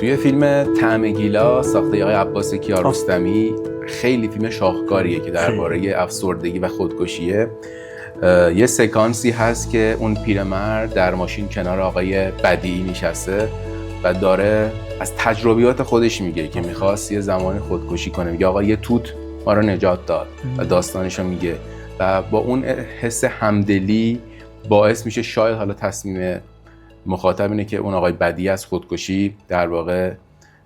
توی فیلم طعم گیلا ساخته آقای عباس کیارستمی خیلی فیلم شاهکاریه که درباره افسردگی و خودکشیه. یه سکانسی هست که اون پیرمرد در ماشین کنار آقای بدیعی نشسته و داره از تجربیات خودش میگه که میخواست یه زمان خودکشی کنه. میگه آقا یه توت ما رو نجات داد و داستانشو میگه و با اون حس همدلی باعث میشه شاید حالا تصمیم مخاطب اینه که اون آقای بدیعی از خودکشی در واقع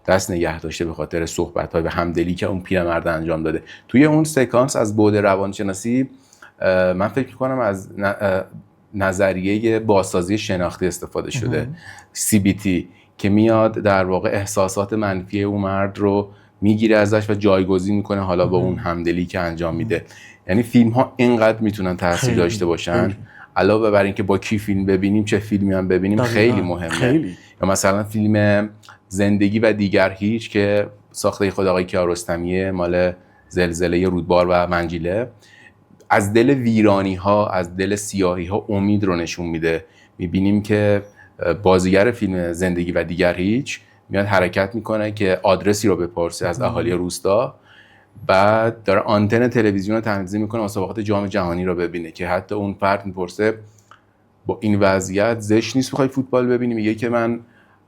دست نگه داشته به خاطر صحبت‌های و همدلی که اون پیرمرد انجام داده. توی اون سکانس از بعد روانشناسی من فکر می‌کنم از نظریه بازسازی شناختی استفاده شده، CBT، که میاد در واقع احساسات منفی اون مرد رو میگیره ازش و جایگزین میکنه حالا با اون همدلی که انجام میده. یعنی فیلم ها اینقدر میتونن تاثیر داشته باشن. علاوه بر اینکه با کی فیلم ببینیم، چه فیلمی هم ببینیم خیلی مهمه. یا مثلا فیلم زندگی و دیگر هیچ که ساخته خود آقای کیارستمیه، مال زلزله رودبار و منجیله، از دل ویرانی ها، از دل سیاهی ها امید رو نشون میده. میبینیم که بازیگر فیلم زندگی و دیگر هیچ میاد حرکت میکنه که آدرسی رو بپرسه از اهالی روستا، بعد داره آنتن تلویزیون رو تنظیم میکنه مسابقات جام جهانی رو ببینه که حتی اون فرد میپرسه با این وضعیت زشت نیست بخوای فوتبال ببینی؟ میگه که من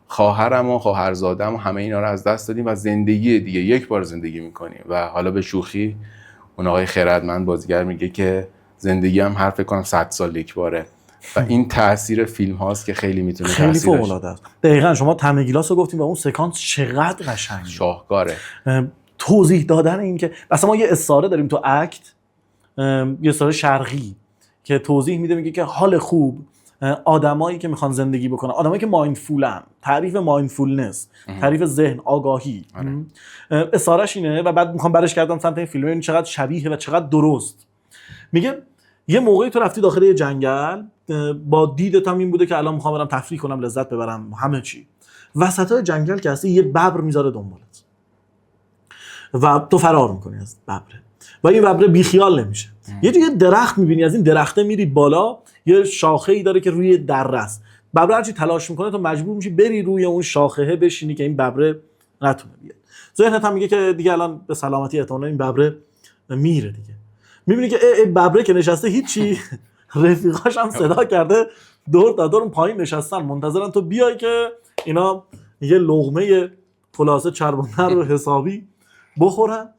خواهرم و خواهرزادم و همه اینا رو از دست دادیم و زندگی دیگه یک بار زندگی میکنیم. و حالا به شوخی اون آقای خردمند بازیگر میگه که زندگی هم هر فکر کنم 100 سال یک باره. و این تاثیر فیلم هاست که خیلی میتونه خیلی تاثیر فوق العاده است. دقیقاً شما طعم گیلاس رو گفتیم و اون سکانس چقدر قشنگه، شاهکاره. توضیح دادن این که مثلا ما یه استعاره داریم تو اکت، یه استعاره شرقی که توضیح میده، میگه که حال خوب آدمایی که میخوان زندگی بکنن، آدمایی که مایندفولن، تعریف مایندفولنس، تعریف ذهن آگاهی، استعارهش اینه و بعد میخوام برش کردم سمت این فیلم این چقدر شبیه و چقدر درست. میگه یه موقعی تو رفتی داخل یه جنگل با دیدت هم این بوده که الان میخوام برم تفریح کنم، لذت ببرم، همه چی. وسطای جنگل که هستی یه ببر میذاره دنبالت و تو فرار میکنی از ببره و این ببره بیخیال نمیشه. یه درخت میبینی، از این درخته میری بالا، یه شاخه‌ای داره که روی دره است. ببره هرچی تلاش میکنه تو مجبور میشی بری روی اون شاخه بشینی که این ببره نتونه بیاد. ذهنت هم میگه که دیگه الان به سلامتی احتمالاً این ببره میره دیگه. میبینی که ببره که نشسته هیچی، رفیقاش هم صدا کرده دور تا دور اون پایین نشستن منتظرن تو بیای که اینا یه لقمه خلاصه چربانده رو حسابی بخورن.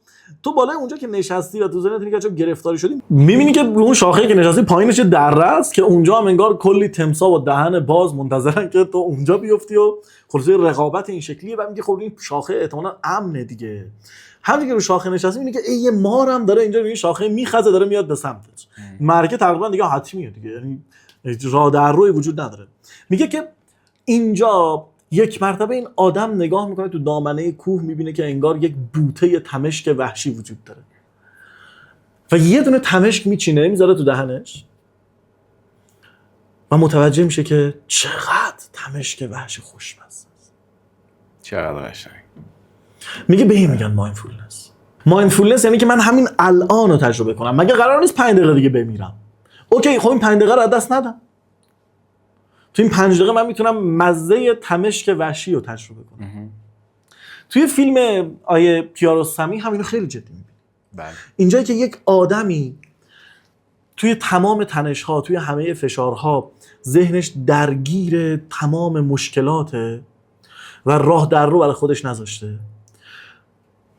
تو بالای اونجا که نشستی و تو ذهنت اینه که چون گرفتاری شدی، میبینی که اون شاخه‌ای که نشستی پایینش دره است که اونجا هم انگار کلی تمساح و دهن باز منتظرن که تو اونجا بیفتی و خلاصه رقابت این شکلیه. و میگه خب این شاخه احتمالاً امنه دیگه. همونی که رو شاخه نشستی میبینی که یه مار هم داره اینجا روی شاخه میخزه، داره میاد به سمتت. مرگه تقریبا دیگه حتمیه دیگه، یعنی راه در روی وجود نداره. میگه که اینجا یک مرتبه این آدم نگاه میکنه تو دامنه کوه، میبینه که انگار یک بوته تمشک وحشی وجود داره و یه دونه تمشک میچینه میذاره تو دهنش و متوجه میشه که چقدر تمشک وحشی خوشمزه است. چقدر قشنگ. میگه به این میگن مایندفولنس. مایندفولنس یعنی که من همین الان رو تجربه کنم، مگه قرار نیست 5 دقیقه دیگه بمیرم؟ اوکی، خب این 5 دقیقه رو از دست ندم. تو این 5 دقیقه من میتونم مزه تمشک وحشی رو تجربه کنم. توی فیلم آیه کیارستمی همینو خیلی جدی میبینی. بله. اینجایی که یک آدمی توی تمام تنش‌ها، توی همه فشارها، ذهنش درگیر تمام مشکلاته و راه در رو برای خودش نذاشته،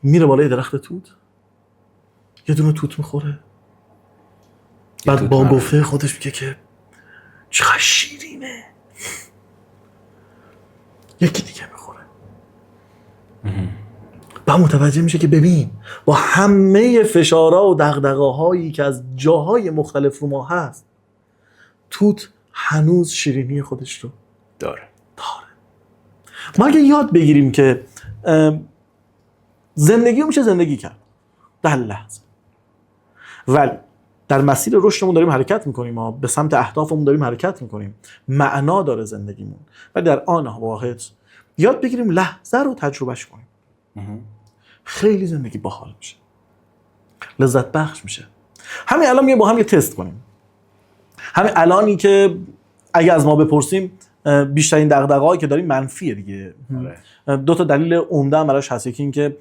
میره بالای درخت توت، یه دونه توت میخوره، بعد با گفته خودش میگه که چقدر شیرینه، یکی دیگه میخوره. بعد متوجه میشه که ببین با همه فشارها و دغدغه‌هایی که از جاهای مختلف رو ما هست، توت هنوز شیرینی خودش رو داره. ما اگه یاد بگیریم که زندگی رو میشه زندگی کرد در لحظه، ولی در مسیر رشدمون داریم حرکت میکنیم، ما به سمت اهدافمون داریم حرکت میکنیم، معنا داره زندگیمون، ولی در آن واحد یاد بگیریم لحظه رو تجربهش کنیم، خیلی زندگی باحال میشه، لذت بخش میشه. همین الان با هم یه تست کنیم. همین الانی که اگه از ما بپرسیم بیشترین دغدغه‌ای که داریم منفیه دیگه. دو تا دلیل عمده هم براش هست. یکی این که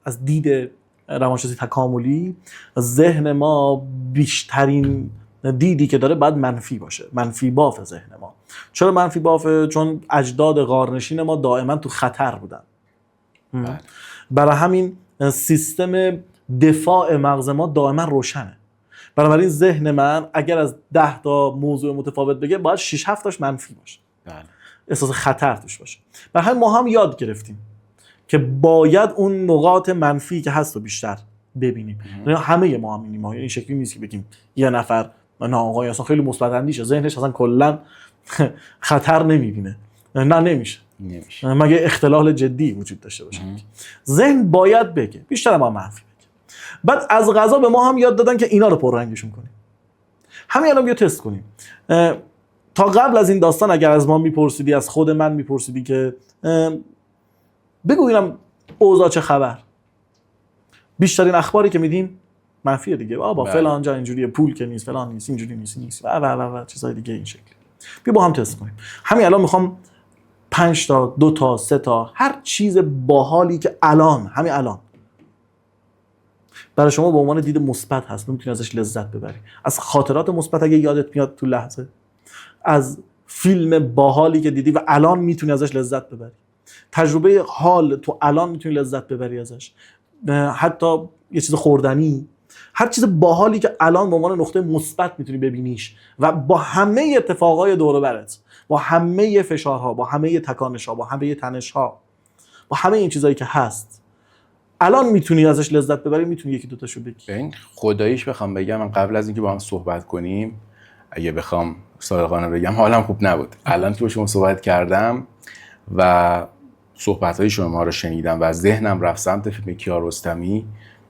از دید روانشناسی تکاملی ذهن ما بیشترین دیدی که داره باید منفی باشه، منفی باف ذهن ما. چرا منفی بافه؟ چون اجداد غارنشین ما دائما تو خطر بودن. برای همین سیستم دفاع مغز ما دائما روشنه. بنابراین ذهن من اگر از 10 تا موضوع متفاوت بگه باید 6-7 تاش منفی باشه. احساس خطر توش باشه. برای همین ما هم یاد گرفتیم که باید اون نقاط منفی که هست رو بیشتر ببینیم. همه ما هم اینیم. این شکلی نیست که بگیم یه نفر نه آقای اصلا خیلی مثبت اندیشه، ذهنش اصلا کلا خطر نمیبینه. نه نمیشه. مگه اختلال جدی وجود داشته باشه. ذهن باید بگه، بیشتر ما منفی بگه. بعد از قضا به ما هم یاد دادن که اینا رو پررنگشون کنیم. همین الان بیا تست کنیم. تا قبل از این داستان اگر از ما میپرسیدی، از خود من میپرسیدی که بگو اینم اوضاع چه خبر، بیشترین اخباری که میدیم منفیه دیگه. بابا فلان جا اینجوریه، پول که نیست، فلان نیست، اینجوری نیست و چیزای دیگه این شکلی. بیا با هم تست کنیم. همین الان میخوام 5 تا 2 تا 3 تا هر چیز باحالی که همین الان برای شما به عنوان دید مثبت هست، میتونی ازش لذت ببری. از خاطرات مثبت اگه یادت میاد تو لحظه، از فیلم باحالی که دیدی و الان میتونی ازش لذت ببری. تجربه حال تو الان میتونی لذت ببری ازش. حتی یه چیز خوردنی، هر چیز باحالی که الان به عنوان نقطه مثبت میتونی ببینیش و با همه اتفاقای دور و برت، با همه فشارها، با همه تکانش‌ها، با همه تنش‌ها، با همه این چیزایی که هست الان میتونی ازش لذت ببری. میتونی یکی دو تاشو بگی. این خداییش بخوام بگم، من قبل از اینکه با هم صحبت کنیم، اگه بخوام صادقانه بگم، حالم خوب نبود. الان که با شما صحبت کردم و صحبت‌های شما رو شنیدم و ذهنم رفت سمت فیلم کیارستمی،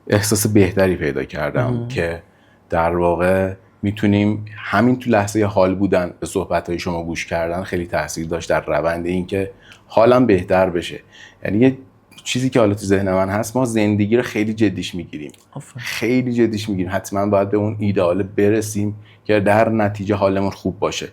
احساس بهتری پیدا کردم که در واقع میتونیم همین تو لحظه حال بودن به صحبت‌های شما گوش کردن خیلی تاثیر داشت در روند این که حالم بهتر بشه. یعنی یه چیزی که حالا تو ذهن من هست، ما زندگی رو خیلی جدیش میگیریم. خیلی جدیش میگیریم. حتما باید به اون ایدئال برسیم که در نتیجه حالمون خوب باشه.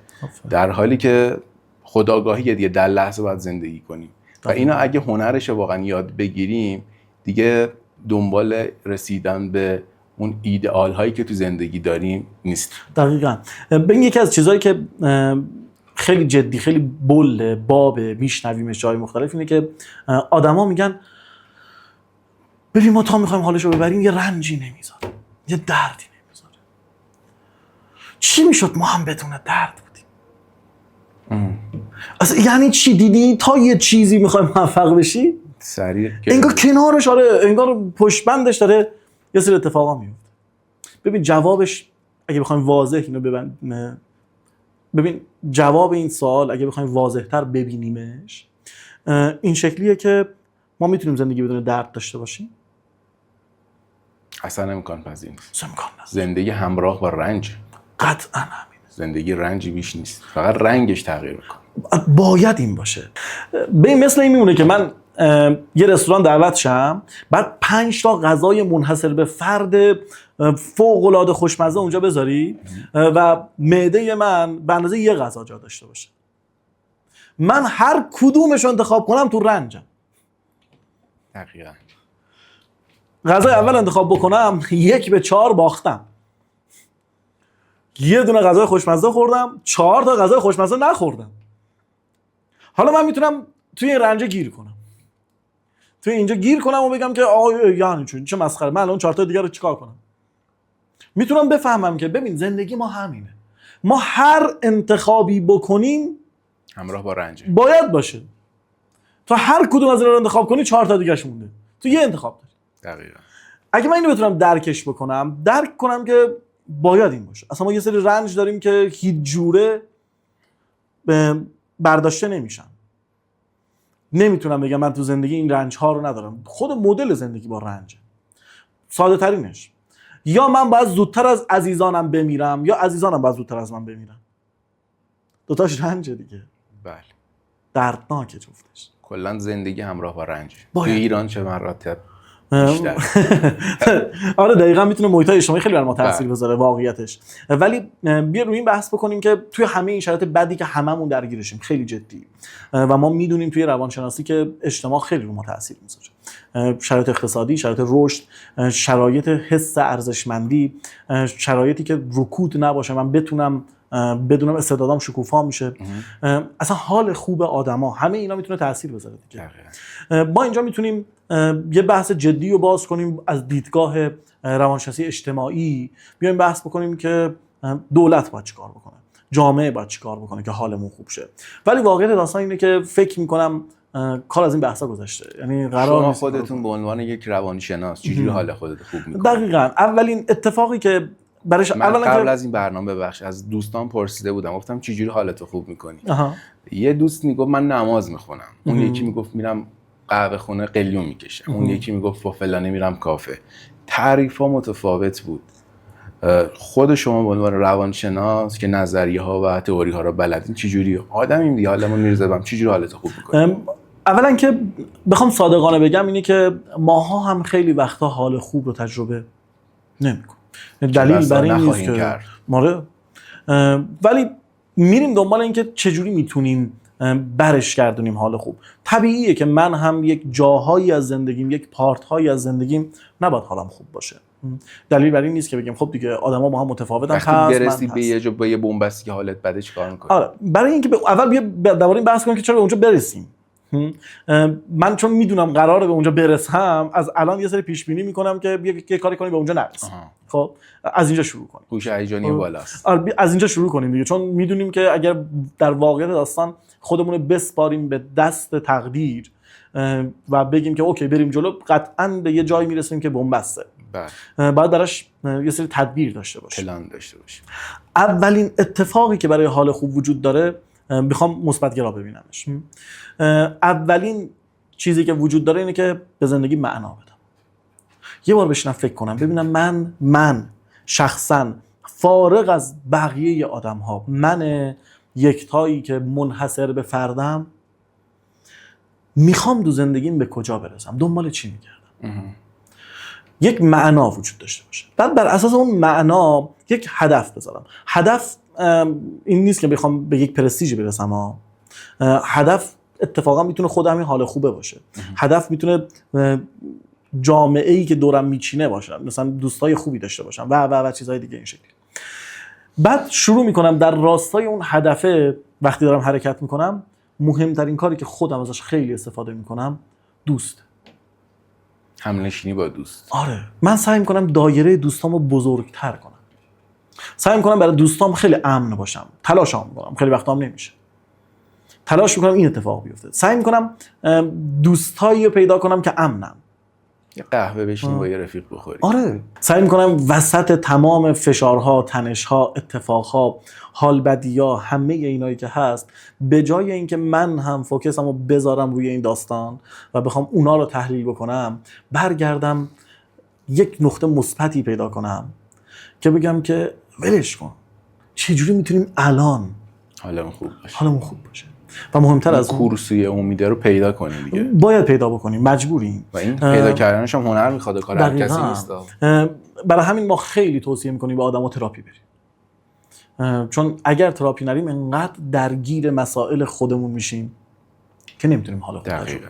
در حالی که خودآگاهی دیگه در لحظه باید زندگی کنیم. و اینا اگه هنرش واقعا یاد بگیریم، دیگه دنبال رسیدن به اون ایدئال هایی که تو زندگی داریم نیست. دقیقاً. ببین یکی از چیزایی که خیلی جدی، خیلی بابه میشنویمش جای مختلف، اینه که آدما میگن ببین ما تا میخوایم حالشو ببریم یه رنجی نمیذاره، یه دردی نمیذاره. چی میشد ما هم بدون درد بودیم؟ اصلا یعنی چی؟ دیدی تا یه چیزی میخوای موفق بشی سریع انگار کنارش، انگار پشت بندش داره یه سری اتفاقا میفته. ببین جوابش اگه بخوایم واضح اینو ببین جواب این سوال اگه بخوایم واضح‌تر ببینیمش، این شکلیه که ما میتونیم زندگی بدون درد داشته باشیم؟ اصلا امکان پذیر نیست. امکان نیست. زندگی همراه با رنج قطعاً همینه. زندگی رنجی بیش نیست، فقط رنگش تغییر میکنه. باید این باشه. ببین مثل این میمونه که من یه رستوران دعوت شم، بعد 5 تا غذای منحصر به فرد فوق‌العاده خوشمزه اونجا بذاری و معده من به اندازه یه غذا جا داشته باشه. من هر کدومش رو انتخاب کنم تو رنجم. دقیقاً. غذای اول انتخاب بکنم 1-4 باختم. یه دونه غذای خوشمزه خوردم، 4 تا غذای خوشمزه نخوردم. حالا من میتونم توی این رنج گیر کنم. توی اینجا گیر کنم و بگم که آقا یعنی چه مسخره، من الان 4 تا دیگه رو چیکار کنم؟ میتونم بفهمم که ببین زندگی ما همینه. ما هر انتخابی بکنیم همراه با رنج باید باشه. تو هر کدوم از اینا رو انتخاب کنی 4 تا دیگه‌ش مونده. تو یه انتخاب داری. دقیقاً. اگه من اینو بتونم درک کنم که باید این باشه. اصلا ما یه سری رنج داریم که هیچ جوره برداشته نمیشن. نمیتونم بگم من تو زندگی این رنج ها رو ندارم. خود مدل زندگی با رنجه. ساده ترینش، یا من باید زودتر از عزیزانم بمیرم یا عزیزانم باید زودتر از من بمیرن. دوتاش رنجه دیگه. بله. دردناکه جفتش. کلا زندگی همراه با رنج. تو ایران چه مراتب بیشتر. آره دقیقاً میتونه محیط‌های اجتماعی خیلی بر ما تاثیر بذاره واقعیتش. ولی بیا روی این بحث بکنیم که توی همه این شرایط بدی که هممون درگیرشیم خیلی جدی و ما میدونیم توی روانشناسی که اجتماع خیلی رو ما تاثیر میذاره، شرایط اقتصادی، شرایط رشد، شرایط حس ارزشمندی، شرایطی که رکود نباشه، من بتونم بدونم استعدادام شکوفا میشه، اصلا حال خوب آدما، همه اینا میتونه تاثیر بذاره دیگه. ما اینجا میتونیم یه بحث جدی رو باز کنیم از دیدگاه روانشناسی اجتماعی، بیایم بحث بکنیم که دولت باید چیکار بکنه، جامعه باید چیکار بکنه که حالمون خوب شه. ولی واقعیت داستان اینه که فکر میکنم کار از این بحثا گذشته. یعنی قرار شما خودتون به عنوان یک روانشناس چجوری حال خودت خوب میکنی؟ دقیقاً اولین اتفاقی که برایش من قبل از این برنامه ببخش از دوستان پرسیده بودم، گفتم چجوری حالتو خوب میکنی؟ یه دوست میگفت من نماز میخونم، اون یکی میگفت میرم قهوه خونه قلیون میکشم، اون یکی میگفت با فلانه میرم کافه. تعریفا متفاوت بود. خود شما به عنوان روانشناس که نظریه ها و تئوری ها رو بلدین، چجوری آدمیم دیگه حالمون میرزه، چجوری حالتو خوب میکنی؟ اولا که بخوام صادقانه بگم اینه که ماها هم خیلی وقتا حال خوب رو تجربه نمیکنیم. دلیل برای این نیست که ماره، ولی میریم دنبال این که چجوری میتونیم برش گردونیم حال خوب. طبیعیه که من هم یک جاهایی از زندگیم، یک پارت‌هایی از زندگیم نباید حالم خوب باشه. دلیل برای این نیست که بگیم خب دیگه آدما با هم متفاوتن. وقتی برسی به یه جا با یه بن‌بستی که حالت بده چیکار می‌کنی؟ آره، برای اینکه اول بیا درباره این بحث کنیم که چرا به اونجا برسیم. من چون میدونم قراره به اونجا برسم، از الان یه سری پیش بینی میکنم که یه کاری کنیم به اونجا نرسیم. خب از اینجا شروع کنیم. هوش هیجانی بالاست. از اینجا شروع کنیم دیگه، چون میدونیم که اگر در واقعیت داستان خودمون رو بسپاریم به دست تقدیر و بگیم که اوکی بریم جلو، قطعاً به یه جایی میرسیم که بن‌بسته. بعد براش یه سری تدبیر داشته باشیم، پلان داشته باشیم. اولین اتفاقی که برای حال خوب وجود داره، میخوام مثبت‌گرا ببینمش، اولین چیزی که وجود داره اینه که به زندگی معنا بدم. یه بار بشینم فکر کنم ببینم من شخصاً فارغ از بقیه آدم‌ها، من یکتایی که منحصر به فردم، میخوام تو زندگیم به کجا برسم، دنبال چی میگردم. یک معنا وجود داشته باشه، بعد بر اساس اون معنا یک هدف بذارم. هدف این نیست که بخوام به یک پرستیژی برسم، هدف اتفاقا میتونه خود همین حال خوبه باشه. هدف میتونه جامعه‌ای که دورم میچینه باشه، مثلا دوستای خوبی داشته باشم و چیزهای دیگه این شکلی. بعد شروع میکنم در راستای اون هدفه، وقتی دارم حرکت میکنم، مهمترین کاری که خودم ازش خیلی استفاده میکنم دوست. همنشینی با دوست. آره، من سعی میکنم دایره دوستامو بزرگتر کنم. سعی میکنم برای دوستام خیلی امن باشم. تلاشام میکنم، خیلی وقتا هم نمیشه. تلاش میکنم این اتفاق بیفته. سعی میکنم دوستایی رو پیدا کنم که امنم. یه قهوه بشینی با یه رفیق بخوری. آره، سعی میکنم وسط تمام فشارها، تنشها، اتفاقها، حال بدی‌ها، همه اینایی که هست، به جای اینکه من هم فوکسمو بذارم روی این داستان و بخوام اونا رو تحلیل بکنم، برگردم یک نقطه مثبتی پیدا کنم که بگم که ولش کن، چجوری میتونیم الان حالمون خوب باشه. و مهمتر از کورسوی امیده رو پیدا کنیم دیگه. باید پیدا بکنیم، مجبوریم. و این پیدا کردنش هم هنر میخواد، کار هر کسی نیست. برای همین ما خیلی توصیه میکنیم به آدما تراپی بریم، چون اگر تراپی نریم انقدر درگیر مسائل خودمون میشیم که نمیتونیم حال خوب داشته باشیم.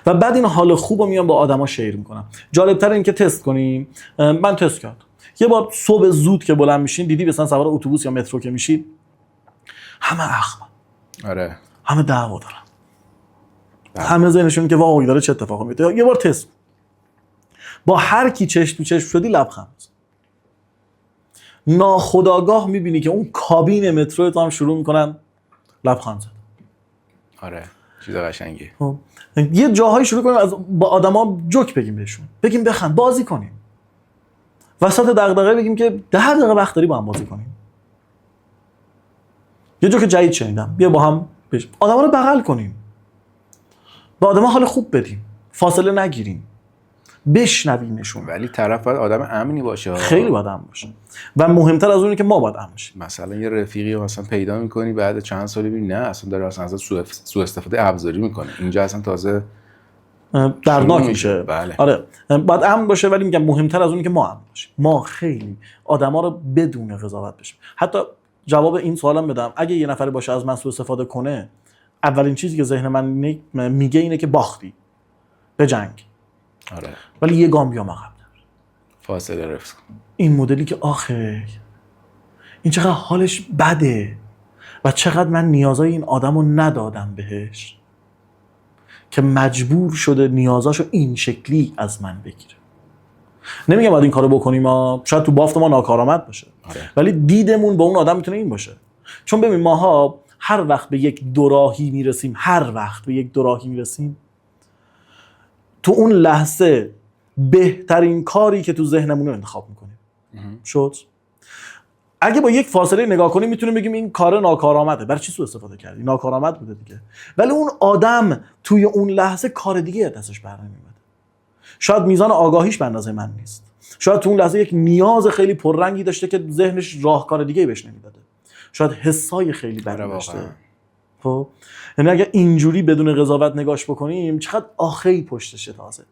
و بعد این حال خوب رو میام با آدما شیر میکنم. جالبتر این که تست کنیم. من تست کردم یه بار صبح زود که بلند میشین، دیدی مثلا سوار اتوبوس یا مترو که میشید، همه اخم، آره، همه دعوا دارن، همه ذهنشون که واقعا داره چه اتفاقی میفته. یه بار تست با هر کی چشم تو چشم شدی لبخند، ناخودآگاه میبینی که اون کابین مترو تو هم شروع میکنن لبخند زدن. آره، چیز قشنگی. یه جاهایی شروع کنیم از با آدما جوک بگیم بهشون، بگیم بخند، بازی کنیم. وسط دغدغه بگیم که 10 دقیقه وقت داری با هم بازی کنیم. یه جوک جدید شنیدم، بیا با هم آدما رو بغل کنیم، با آدما حال خوب بدیم، فاصله نگیریم، بشنویمشون. ولی طرف باید آدم امنی باشه، خیلی باید امن باشه. و مهمتر از اونه که ما باید امن باشیم. مثلا یه رفیقی مثلا پیدا می‌کنی بعد چند سال ببینی نه اصلا داره اصلا سوء استفاده ابزاری میکنه، اینجا اصلا تازه دردناک میشه. بله. آره باید امن باشه، ولی میگم مهمتر از اونی که ما امن باشیم. ما خیلی آدما رو بدون قضاوت بشیم. حتی جواب این سوالم بدم، اگه یه نفری باشه از من سوء استفاده کنه، اولین چیزی که ذهن من میگه اینه که باختی به جنگ. آره. ولی یه گام بیام عقب، فاصله رفت. این مدلی که آخه این چقدر حالش بده و چقدر من نیازای این آدمو ندادم بهش که مجبور شده نیازاشو این شکلی از من بگیره. نمیگم باید این کارو بکنیم، شاید تو بافت ما ناکارآمد باشه. آره. ولی دیدمون با اون آدم میتونه این باشه. چون ببین ماها هر وقت به یک دوراهی میرسیم، تو اون لحظه بهترین کاری که تو ذهنمون رو انتخاب میکنیم. شد اگه با یک فاصله نگاه کنیم میتونیم بگیم این کار ناکارآمده، برای چی سوء استفاده کردی؟ ناکارآمد بوده دیگه. ولی اون آدم توی اون لحظه کار دیگه دستش بر نمیاد. شاید میزان آگاهیش به اندازه من نیست. شاید تو اون لحظه یک نیاز خیلی پررنگی داشته که ذهنش راهکار دیگه بهش نمیداده. شاید حسای خیلی بدی داشته. خب یعنی اگه اینجوری بدون قضاوت نگاش بکنیم، چقدر آخی پشتشه تازه.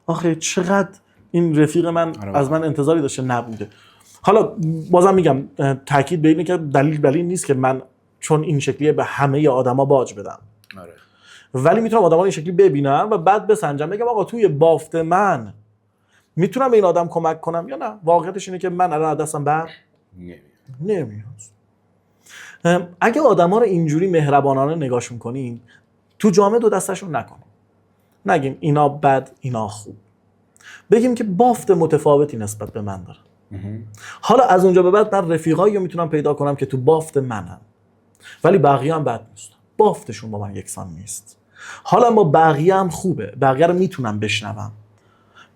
آخه چقدر این رفیق من از من انتظاری داشته نبوده. حالا بازم میگم تاکید به اینه که دلیل نیست که من چون این شکلیه به همه آدما باج بدم. آره. ولی میتونم آدما این شکلی ببینم و بعد بسنجم، بگم آقا توی بافت من میتونم به این آدم کمک کنم یا نه. واقعیتش اینه که من الان از دستم بر نمیاد. اگه آدما رو اینجوری مهربانانه نگاش میکنیم، تو جامعه دو دستشون نکنیم. نگیم اینا بد اینا خوب. بگیم که بافت متفاوتی نسبت به من داره. حالا از اونجا به بعد من رفیقایی رو میتونم پیدا کنم که تو بافت منن، ولی بقیه هم بد نیستن، بافتشون با من یکسان نیست. حالا با بقیه هم خوبه، بقیه رو میتونم بشنوم،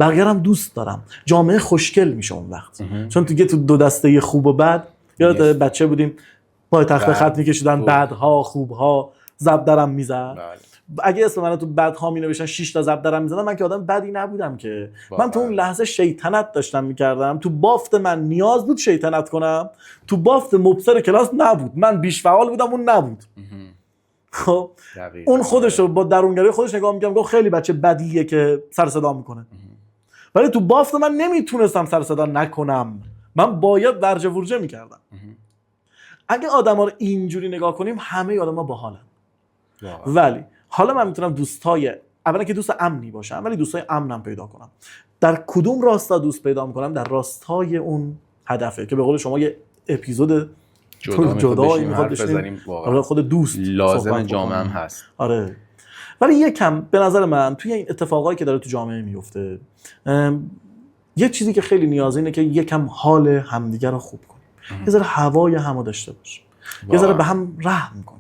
بقیه رو هم دوست دارم. جامعه خوشگل میشه اون وقت. چون دیگه تو دو دسته خوب و بد، یاد بچه بودیم پای تخت خط میکشیدن، بدها خوبها، زبدرم میزد. اگه اسم من تو بدها می نوشتن 6 تا زبدرم میزدن، من که آدم بدی نبودم که. من تو اون لحظه شیطنت داشتم میکردم. تو بافت من نیاز بود شیطنت کنم، تو بافت مبصر کلاس نبود. من بیش فعال بودم، اون نبود. خب اون خودش رو با درونگرای خودش نگاه میکنم، گفت خیلی بچه بدیه که سر صدا میکنه. ولی تو بافت من نمیتونستم سر صدا نکنم، من باید ورجه ورجه میکردم. اگه آدما رو اینجوری نگاه کنیم، همه آدما باحالن. ولی حالا من میتونم دوستای اولا که دوست امنی باشم، ولی دوستای امنم پیدا کنم. در کدوم راستا دوست پیدا میکنم؟ در راستای اون هدفه که به قول شما یه اپیزود جدا میخواد بشینیم واقعا خود دوست لازم جامعه هم هست. آره. ولی یکم به نظر من توی این اتفاقایی که داره تو جامعه میفته، یه چیزی که خیلی نیازه اینه که یکم حال همدیگه رو خوب کنیم. یه ذره هوای همو داشته باشیم. یه ذره به هم رحم کنیم.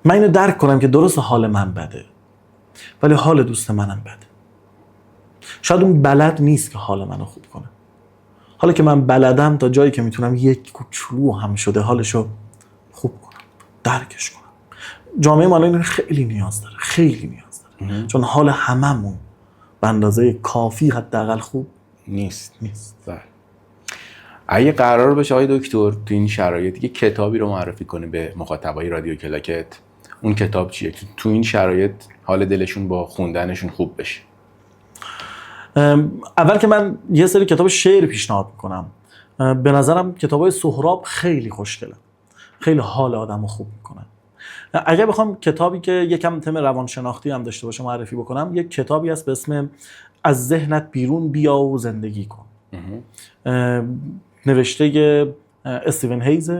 من اینو درک کنم که درست حال من بده، ولی حال دوست منم بده. شاید اون بلد نیست که حال منو خوب کنه. حالا که من بلدم تا جایی که میتونم یک کوچولو هم شده حالشو خوب کنم، درکش کنم. جامعه ما الان خیلی نیاز داره، خیلی نیاز داره. چون حال هممون به اندازه کافی حداقل خوب نیست. بله. اگه قرار بشه آقای دکتر تو این شرایط یه کتابی رو معرفی کنه به مخاطبای رادیو کلاکت، اون کتاب چیه که تو این شرایط حال دلشون با خوندنشون خوب بشه؟ اول که من یه سری کتاب شعر پیشنهاد میکنم. به نظرم کتابای سهراب خیلی خوشگله، خیلی حال آدمو خوب میکنن. اگه بخوام کتابی که یکم تم روانشناختی هم داشته باشه معرفی بکنم، یک کتابی هست به اسم از ذهنت بیرون بیا و زندگی کن. نوشته استیون هیز،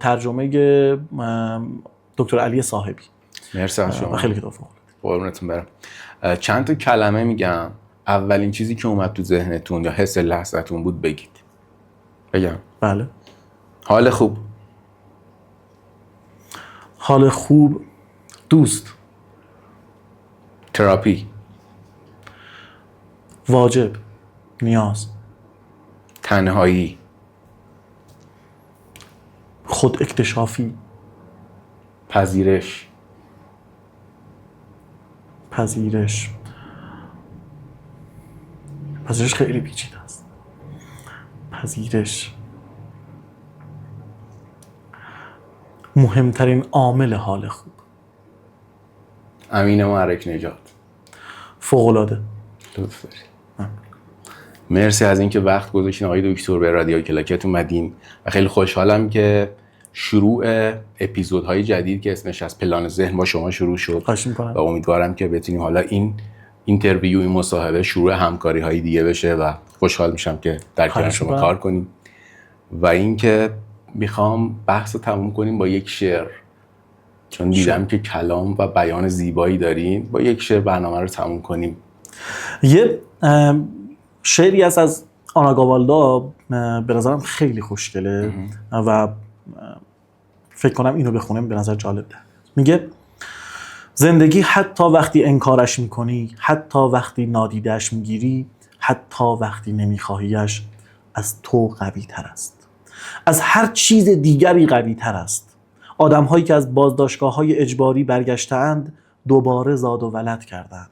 ترجمه دکتر علی صاحبی. مرسی از شما. خیلی کتاب خوبه. قربونتون برم. چند تا کلمه میگم، اولین چیزی که اومد تو ذهنتون یا حس لحظتون بود بگید. بگم؟ بله. حال خوب. حال خوب. دوست. تراپی. واجب. نیاز. تنهایی. خود اکتشافی. پذیرش. پذیرش خیلی پیچیده است. پذیرش مهمترین عامل حال خوب. امین محرک نژاد. فوق‌العاده. لطف داری. مرسی از اینکه وقت گذاشتین آقای دکتر به رادیو کلاکت اومدین و خیلی خوشحالم که شروع اپیزودهای جدید که اسمش از پلان ذهن با شما شروع شد و امیدوارم که بتونیم حالا این اینترویو، این مصاحبه شروع همکاری‌های دیگه بشه و خوشحال میشم که در کنار شما کار کنیم. و اینکه میخوام بحث رو تموم کنیم با یک شعر، چون دیدم که کلام و بیان زیبایی دارین. با یک شعر برنامه رو تموم کنیم. یه شعری هست از آنا گاوالدا به نظرم خیلی خوشگله و فکر کنم اینو بخونم به نظر جالب ده. میگه زندگی حتی وقتی انکارش میکنی، حتی وقتی نادیدهش میگیری، حتی وقتی نمیخواهیش، از تو قوی تر است. از هر چیز دیگری قوی تر است. آدم هایی که از بازداشتگاه های اجباری برگشتند دوباره زاد و ولد کردند.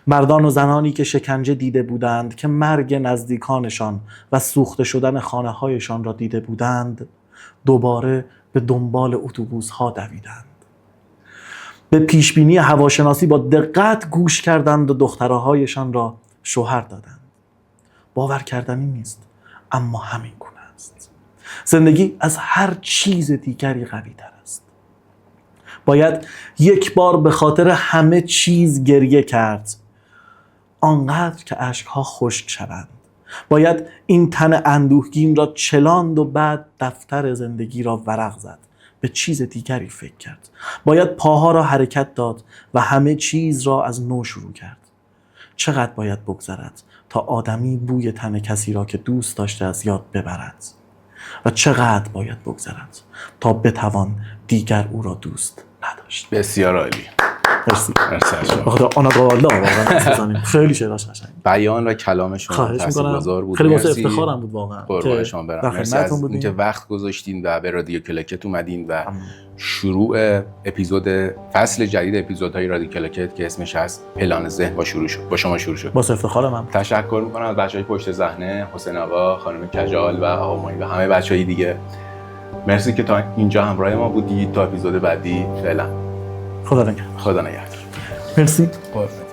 مردان و زنانی که شکنجه دیده بودند، که مرگ نزدیکانشان و سوخته شدن خانه هایشان را دیده بودند، دوباره به دنبال اتوبوس ها دویدند. به پیشبینی هواشناسی با دقت گوش کردند و دخترهایشان را شوهر دادند. باور کردنی نیست، اما همین گونه است. زندگی از هر چیز دیگری قوی تر است. باید یک بار به خاطر همه چیز گریه کرد، آنقدر که اشکها خشک شوند. باید این تن اندوهگین را چلاند و بعد دفتر زندگی را ورق زد، به چیز دیگری فکر کرد. باید پاها را حرکت داد و همه چیز را از نو شروع کرد. چقدر باید بگذرد تا آدمی بوی تن کسی را که دوست داشته از یاد ببرد و چقدر باید بگذرد تا بتوان دیگر او را دوست نداشت. بسیار عالی. مرسی. بخاطر آنا گاوالدا واقعا خیلی شعراش قشنگ. بیان و کلامشون تاثیرگذار بود. خیلی واسه افتخارم بود واقعا. قربان شما برم. مرسی از اینکه وقت گذاشتین و به رادیو کلاکت اومدین و شروع اپیزود فصل جدید اپیزودهای رادیو کلاکت که اسمش هست پلان ذهن با شما شروع شد. واسه افتخارم. تشکر می‌کنم از بچه‌های پشت صحنه، حسین آقا، خانم کجال و آقا مایی و همه بچه‌های دیگه. مرسی که تا اینجا همراه ما بودید. تا اپیزود بعدی فعلا. خدا نگهدار. خدا نگهدار. مرسی. قربان.